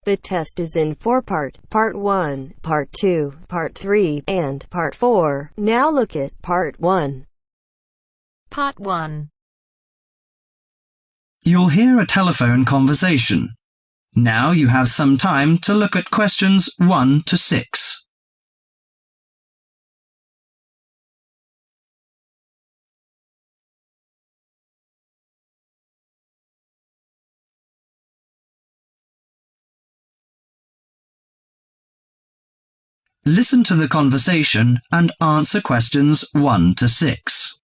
The test is in 4 parts: Part 1, Part 2, Part 3, and Part 4. Now look at Part 1. Part 1. You'll hear a telephone conversation. Now you have some time to look at questions 1 to 6. Listen to the conversation and answer questions 1 to 6.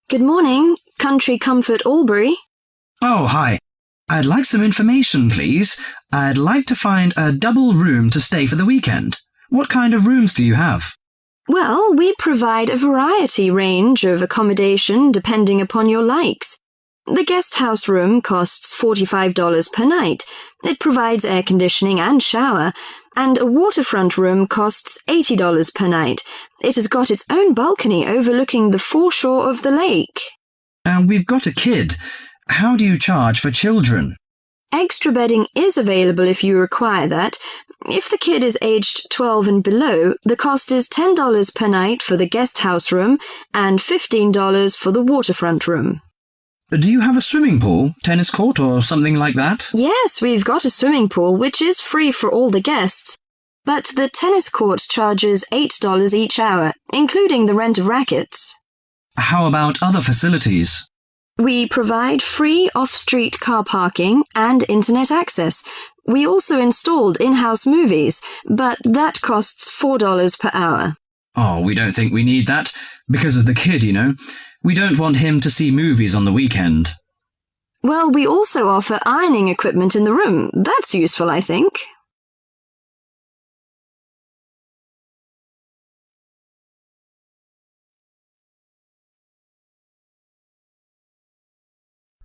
Good morning, Country Comfort Albury. Oh, hi. I'd like some information, please. I'd like to find a double room to stay for the weekend. What kind of rooms do you have? Well, we provide a variety range of accommodation depending upon your likes. The guest house room costs $45 per night. It provides air conditioning and shower, and a waterfront room costs $80 per night. It has got its own balcony overlooking the foreshore of the lake. We've got a kid. How do you charge for children? Extra bedding is available if you require that. If the kid is aged 12 and below, the cost is $10 per night for the guest house room and $15 for the waterfront room. Do you have a swimming pool, tennis court, or something like that? Yes, we've got a swimming pool, which is free for all the guests. But the tennis court charges $8 each hour, including the rent of rackets. How about other facilities? We provide free off-street car parking and internet access. We also installed in-house movies, but that costs $4 per hour. Oh, we don't think we need that, because of the kid, you know. We don't want him to see movies on the weekend. Well, we also offer ironing equipment in the room. That's useful, I think.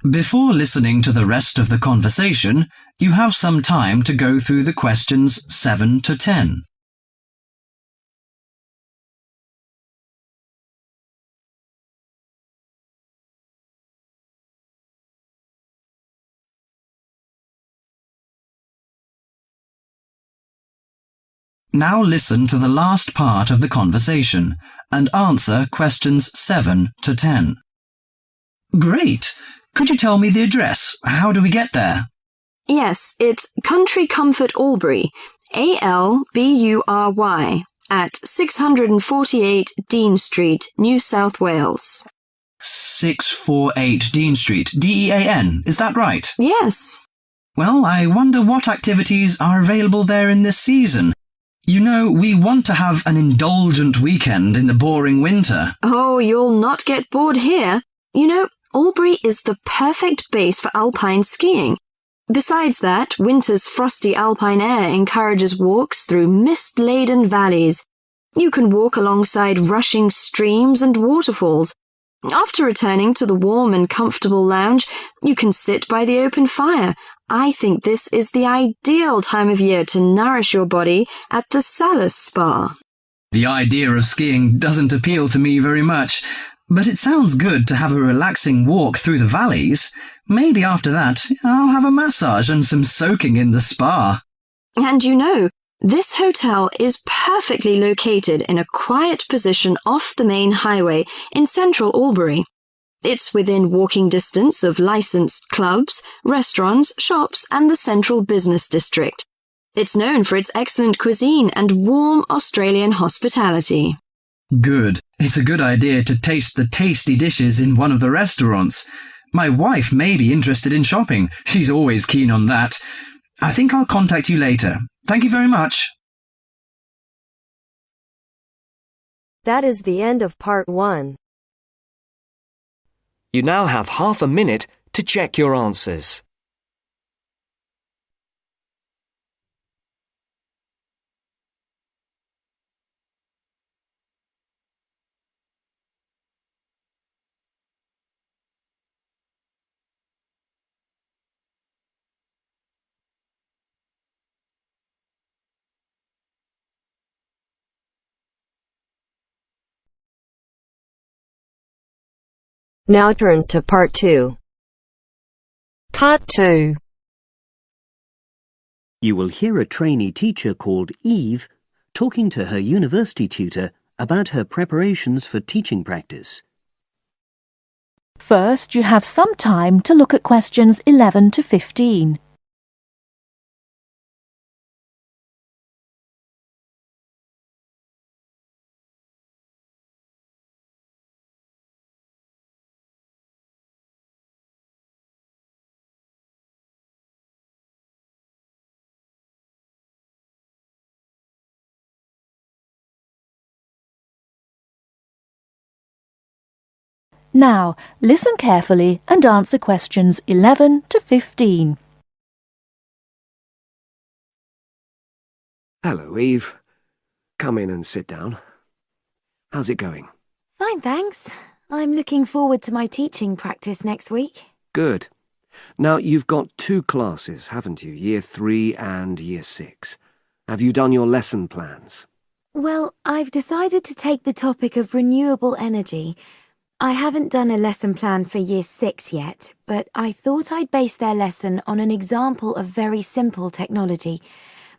Before listening to the rest of the conversation, you have some time to go through the questions 7 to 10. Now listen to the last part of the conversation and answer questions 7 to 10. Great! Could you tell me the address? How do we get there? Yes, it's Country Comfort Albury, Albury, at 648 Dean Street, New South Wales. 648 Dean Street, Dean, is that right? Yes. Well, I wonder what activities are available there in this season. You know, we want to have an indulgent weekend in the boring winter. Oh, you'll not get bored here. You know, Albury is the perfect base for alpine skiing. Besides that, winter's frosty alpine air encourages walks through mist-laden valleys. You can walk alongside rushing streams and waterfalls. After returning to the warm and comfortable lounge, you can sit by the open fire. I think this is the ideal time of year to nourish your body at the Salus Spa. The idea of skiing doesn't appeal to me very much, but it sounds good to have a relaxing walk through the valleys. Maybe after that, I'll have a massage and some soaking in the spa. And you know, this hotel is perfectly located in a quiet position off the main highway in central Albury. It's within walking distance of licensed clubs, restaurants, shops, and the central business district. It's known for its excellent cuisine and warm Australian hospitality. Good. It's a good idea to taste the tasty dishes in one of the restaurants. My wife may be interested in shopping. She's always keen on that. I think I'll contact you later. Thank you very much. That is the end of Part 1. You now have half a minute to check your answers. Now turns to Part 2. Part 2. You will hear a trainee teacher called Eve talking to her university tutor about her preparations for teaching practice. First, you have some time to look at questions 11 to 15. Now, listen carefully and answer questions 11 to 15. Hello, Eve. Come in and sit down. How's it going? Fine, thanks. I'm looking forward to my teaching practice next week. Good. Now, you've got 2 classes, haven't you? Year 3 and Year 6. Have you done your lesson plans? Well, I've decided to take the topic of renewable energy. I haven't done a lesson plan for Year 6 yet, but I thought I'd base their lesson on an example of very simple technology.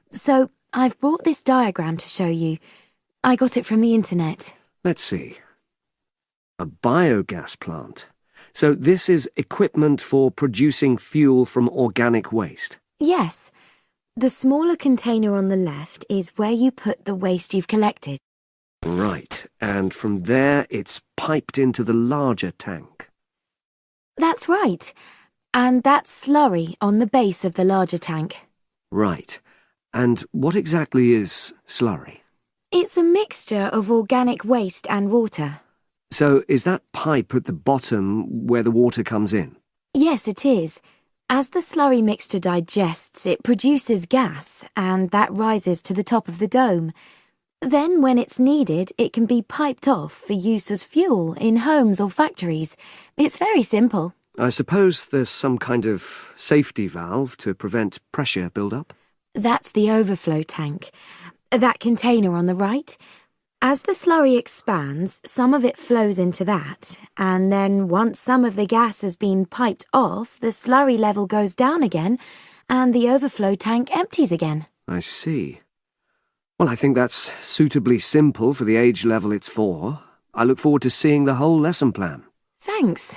So, I've brought this diagram to show you. I got it from the internet. Let's see. A biogas plant. So this is equipment for producing fuel from organic waste? Yes. The smaller container on the left is where you put the waste you've collected. Right, and from there it's piped into the larger tank. That's right. And that's slurry on the base of the larger tank. Right. And what exactly is slurry? It's a mixture of organic waste and water. So is that pipe at the bottom where the water comes in? Yes, it is. As the slurry mixture digests, it produces gas, and that rises to the top of the dome. Then, when it's needed, it can be piped off for use as fuel in homes or factories. It's very simple. I suppose there's some kind of safety valve to prevent pressure build-up? That's the overflow tank. That container on the right. As the slurry expands, some of it flows into that, and then once some of the gas has been piped off, the slurry level goes down again, and the overflow tank empties again. I see. Well, I think that's suitably simple for the age level it's for. I look forward to seeing the whole lesson plan. Thanks.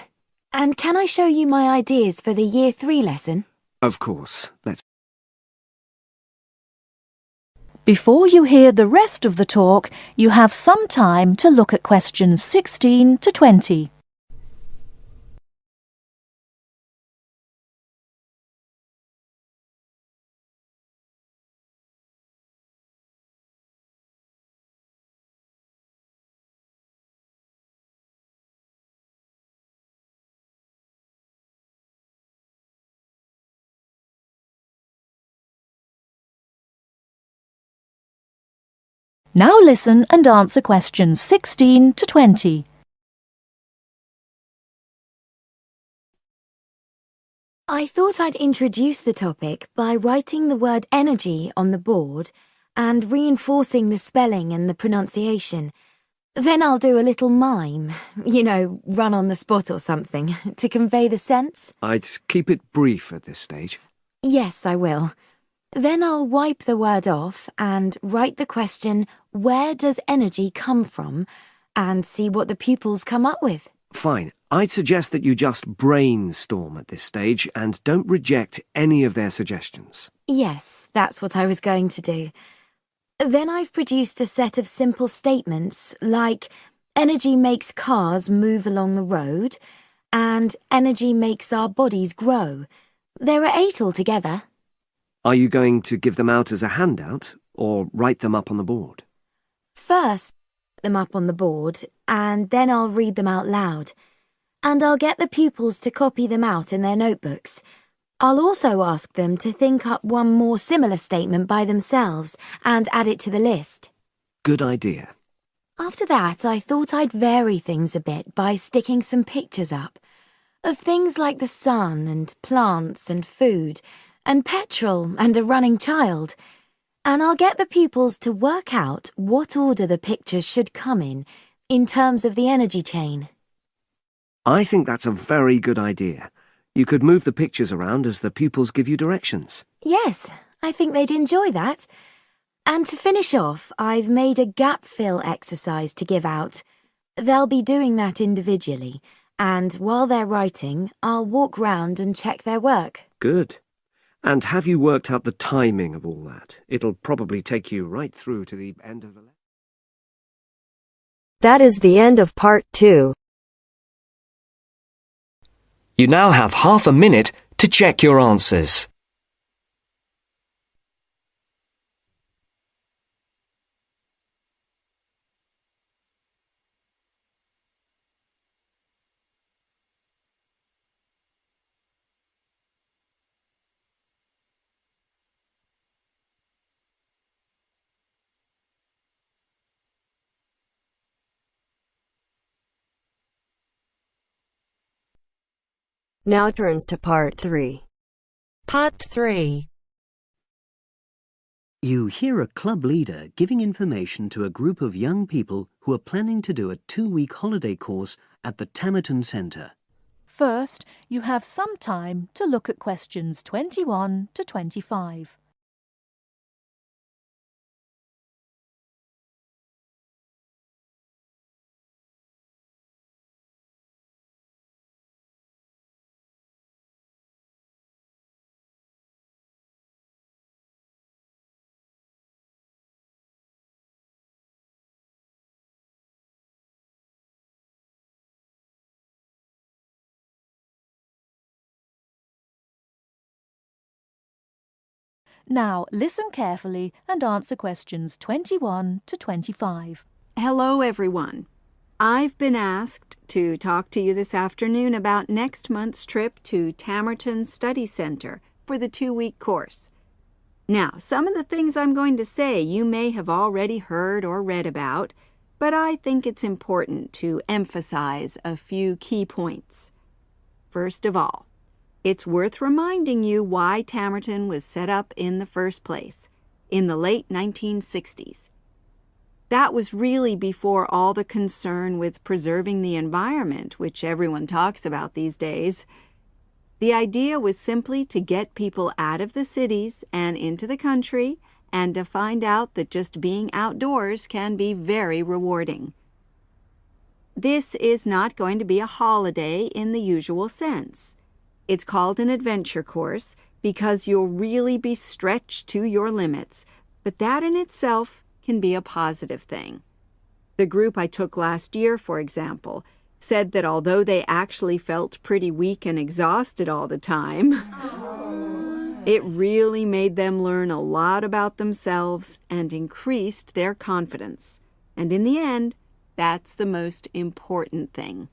And can I show you my ideas for the Year 3 lesson? Of course. Let's... Before you hear the rest of the talk, you have some time to look at questions 16 to 20. Now listen and answer questions 16 to 20. I thought I'd introduce the topic by writing the word energy on the board and reinforcing the spelling and the pronunciation. Then I'll do a little mime, run on the spot or something, to convey the sense. I'd keep it brief at this stage. Yes, I will. Then I'll wipe the word off and write the question, where does energy come from? And see what the pupils come up with. Fine. I'd suggest that you just brainstorm at this stage and don't reject any of their suggestions. Yes, that's what I was going to do. Then I've produced a set of simple statements like, energy makes cars move along the road, and energy makes our bodies grow. There are 8 altogether. Are you going to give them out as a handout or write them up on the board? First, put them up on the board, and then I'll read them out loud. And I'll get the pupils to copy them out in their notebooks. I'll also ask them to think up one more similar statement by themselves and add it to the list. Good idea. After that, I thought I'd vary things a bit by sticking some pictures up of things like the sun and plants and food and petrol and a running child. And I'll get the pupils to work out what order the pictures should come in terms of the energy chain. I think that's a very good idea. You could move the pictures around as the pupils give you directions. Yes, I think they'd enjoy that. And to finish off, I've made a gap fill exercise to give out. They'll be doing that individually, and while they're writing, I'll walk round and check their work. Good. And have you worked out the timing of all that? It'll probably take you right through to the end of the lesson. That is the end of part 2. You now have half a minute to check your answers. Now turns to part 3. Part 3. You hear a club leader giving information to a group of young people who are planning to do a 2-week holiday course at the Tamerton Centre. First, you have some time to look at questions 21 to 25. Now listen carefully and answer questions 21 to 25. Hello, everyone. I've been asked to talk to you this afternoon about next month's trip to Tamerton Study Center for the 2-week course. Now, some of the things I'm going to say you may have already heard or read about, but I think it's important to emphasize a few key points. First of all, it's worth reminding you why Tamerton was set up in the first place, in the late 1960s. That was really before all the concern with preserving the environment, which everyone talks about these days. The idea was simply to get people out of the cities and into the country and to find out that just being outdoors can be very rewarding. This is not going to be a holiday in the usual sense. It's called an adventure course because you'll really be stretched to your limits, but that in itself can be a positive thing. The group I took last year, for example, said that although they actually felt pretty weak and exhausted all the time, it really made them learn a lot about themselves and increased their confidence. And in the end, that's the most important thing.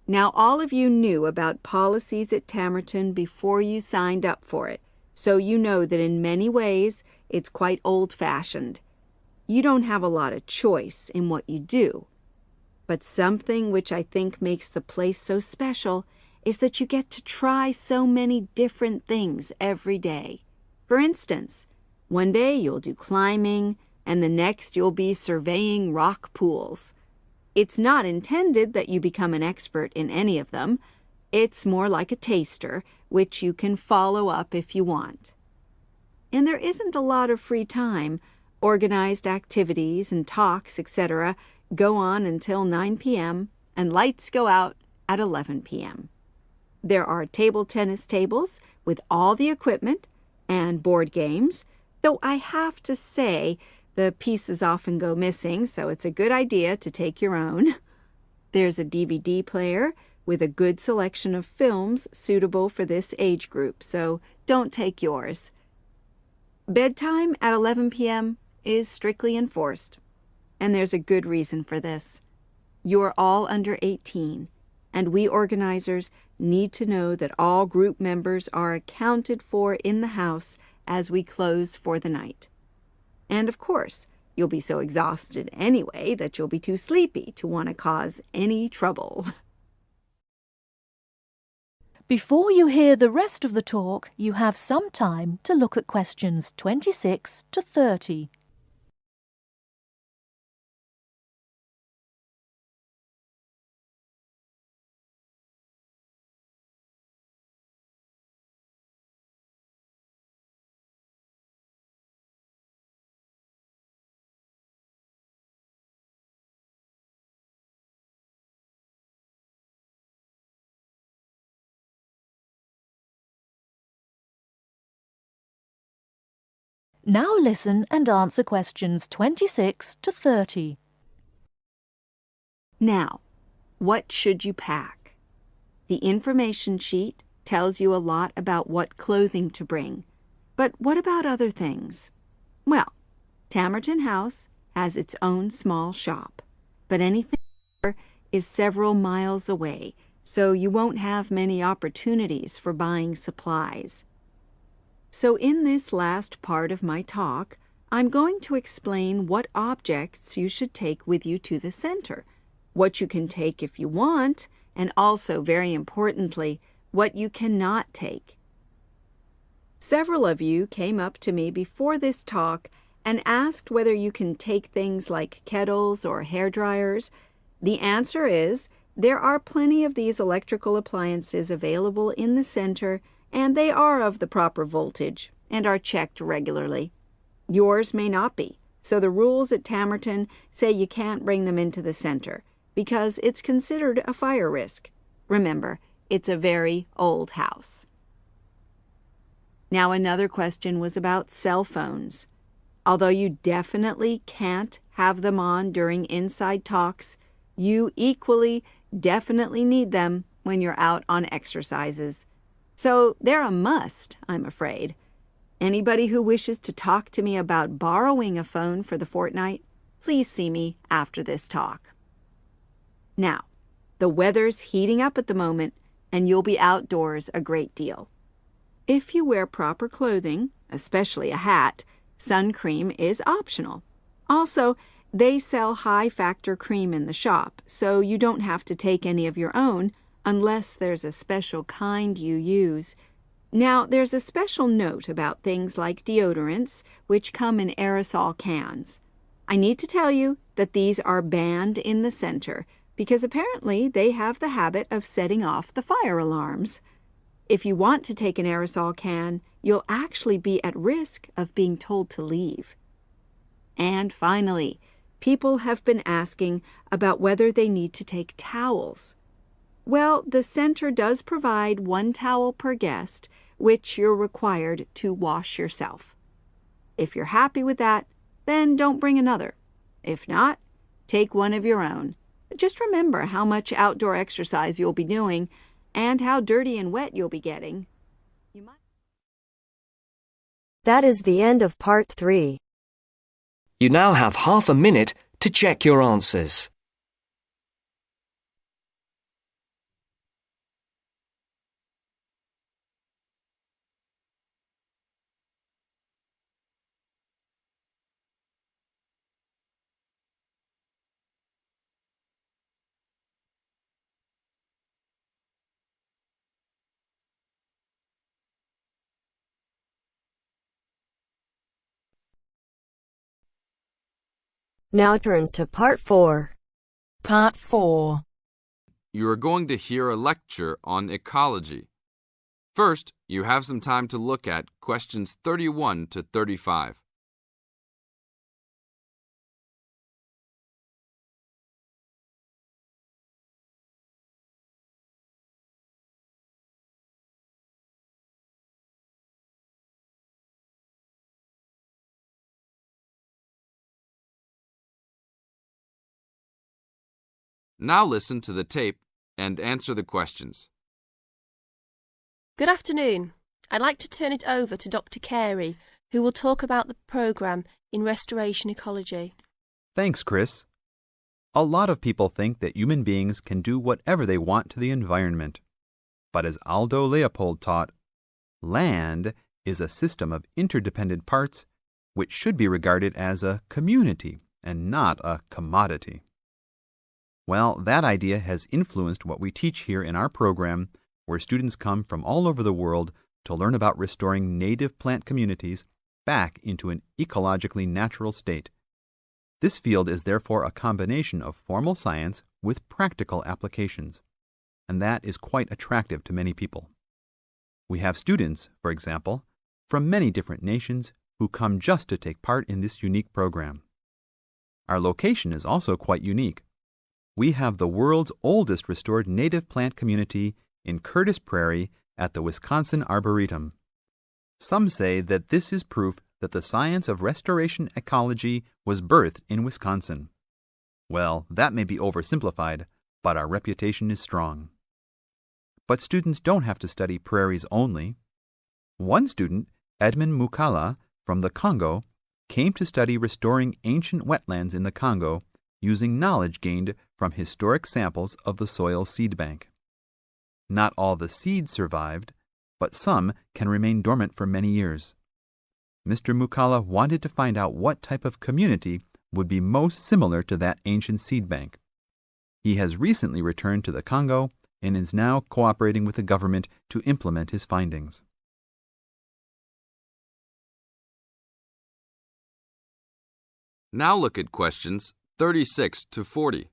Now, all of you knew about policies at Tamerton before you signed up for it, so you know that in many ways it's quite old-fashioned. You don't have a lot of choice in what you do. But something which I think makes the place so special is that you get to try so many different things every day. For instance, one day you'll do climbing, and the next you'll be surveying rock pools. It's not intended that you become an expert in any of them. It's more like a taster, which you can follow up if you want. And there isn't a lot of free time. Organized activities and talks, etc., go on until 9 p.m., and lights go out at 11 p.m. There are table tennis tables with all the equipment and board games, though I have to say the pieces often go missing, so it's a good idea to take your own. There's a DVD player with a good selection of films suitable for this age group, so don't take yours. Bedtime at 11 p.m. is strictly enforced, and there's a good reason for this. You're all under 18, and we organizers need to know that all group members are accounted for in the house as we close for the night. And of course, you'll be so exhausted anyway that you'll be too sleepy to want to cause any trouble. Before you hear the rest of the talk, you have some time to look at questions 26 to 30. Now listen and answer questions 26 to 30. Now, what should you pack? The information sheet tells you a lot about what clothing to bring. But what about other things? Well, Tamerton House has its own small shop, but anything there is several miles away, so you won't have many opportunities for buying supplies. So in this last part of my talk, I'm going to explain what objects you should take with you to the center, what you can take if you want, and also, very importantly, what you cannot take. Several of you came up to me before this talk and asked whether you can take things like kettles or hair dryers. The answer is there are plenty of these electrical appliances available in the center, and they are of the proper voltage and are checked regularly. Yours may not be, so the rules at Tamerton say you can't bring them into the center because it's considered a fire risk. Remember, it's a very old house. Now, another question was about cell phones. Although you definitely can't have them on during inside talks, you equally definitely need them when you're out on exercises. So they're a must, I'm afraid. Anybody who wishes to talk to me about borrowing a phone for the fortnight, please see me after this talk. Now, the weather's heating up at the moment, and you'll be outdoors a great deal. If you wear proper clothing, especially a hat, sun cream is optional. Also, they sell high-factor cream in the shop, so you don't have to take any of your own unless there's a special kind you use. Now, there's a special note about things like deodorants, which come in aerosol cans. I need to tell you that these are banned in the center because apparently they have the habit of setting off the fire alarms. If you want to take an aerosol can, you'll actually be at risk of being told to leave. And finally, people have been asking about whether they need to take towels. Well, the center does provide 1 towel per guest, which you're required to wash yourself. If you're happy with that, then don't bring another. If not, take one of your own. Just remember how much outdoor exercise you'll be doing and how dirty and wet you'll be getting. That is the end of part 3. You now have half a minute to check your answers. Now turns to part 4. Part 4. You are going to hear a lecture on ecology. First, you have some time to look at questions 31 to 35. Now listen to the tape and answer the questions. Good afternoon. I'd like to turn it over to Dr. Carey, who will talk about the programme in restoration ecology. Thanks, Chris. A lot of people think that human beings can do whatever they want to the environment. But as Aldo Leopold taught, land is a system of interdependent parts which should be regarded as a community and not a commodity. Well, that idea has influenced what we teach here in our program, where students come from all over the world to learn about restoring native plant communities back into an ecologically natural state. This field is therefore a combination of formal science with practical applications, and that is quite attractive to many people. We have students, for example, from many different nations who come just to take part in this unique program. Our location is also quite unique. We have the world's oldest restored native plant community in Curtis Prairie at the Wisconsin Arboretum. Some say that this is proof that the science of restoration ecology was birthed in Wisconsin. Well, that may be oversimplified, but our reputation is strong. But students don't have to study prairies only. One student, Edmund Mukala from the Congo, came to study restoring ancient wetlands in the Congo using knowledge gained from historic samples of the soil seed bank. Not all the seeds survived, but some can remain dormant for many years. Mr. Mukala wanted to find out what type of community would be most similar to that ancient seed bank. He has recently returned to the Congo and is now cooperating with the government to implement his findings. Now look at questions 36 to 40.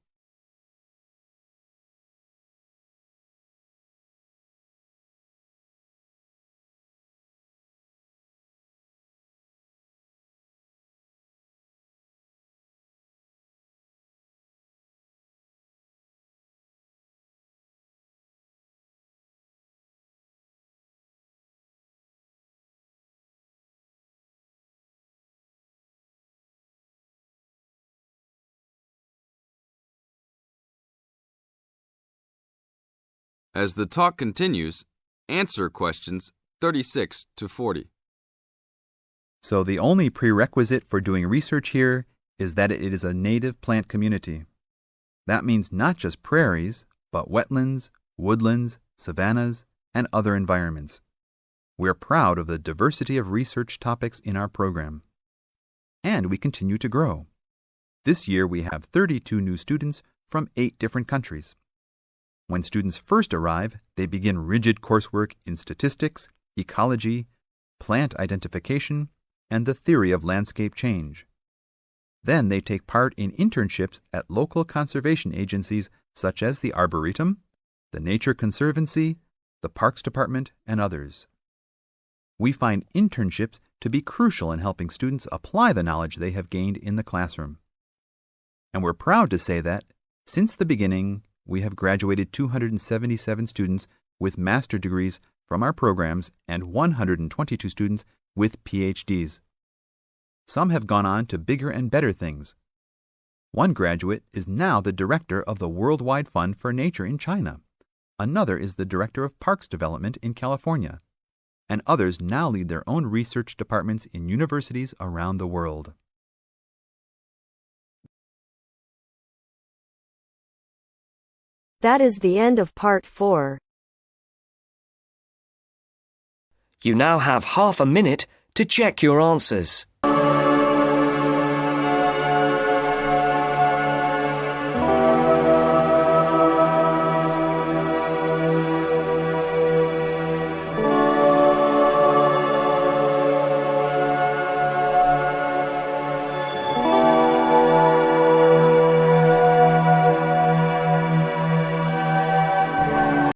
As the talk continues, answer questions 36 to 40. So the only prerequisite for doing research here is that it is a native plant community. That means not just prairies, but wetlands, woodlands, savannas, and other environments. We're proud of the diversity of research topics in our program. And we continue to grow. This year we have 32 new students from 8 different countries. When students first arrive, they begin rigid coursework in statistics, ecology, plant identification, and the theory of landscape change. Then they take part in internships at local conservation agencies such as the Arboretum, the Nature Conservancy, the Parks Department, and others. We find internships to be crucial in helping students apply the knowledge they have gained in the classroom. And we're proud to say that, since the beginning, we have graduated 277 students with master degrees from our programs and 122 students with PhDs. Some have gone on to bigger and better things. One graduate is now the director of the Worldwide Fund for Nature in China. Another is the director of Parks Development in California. And others now lead their own research departments in universities around the world. That is the end of part 4. You now have half a minute to check your answers.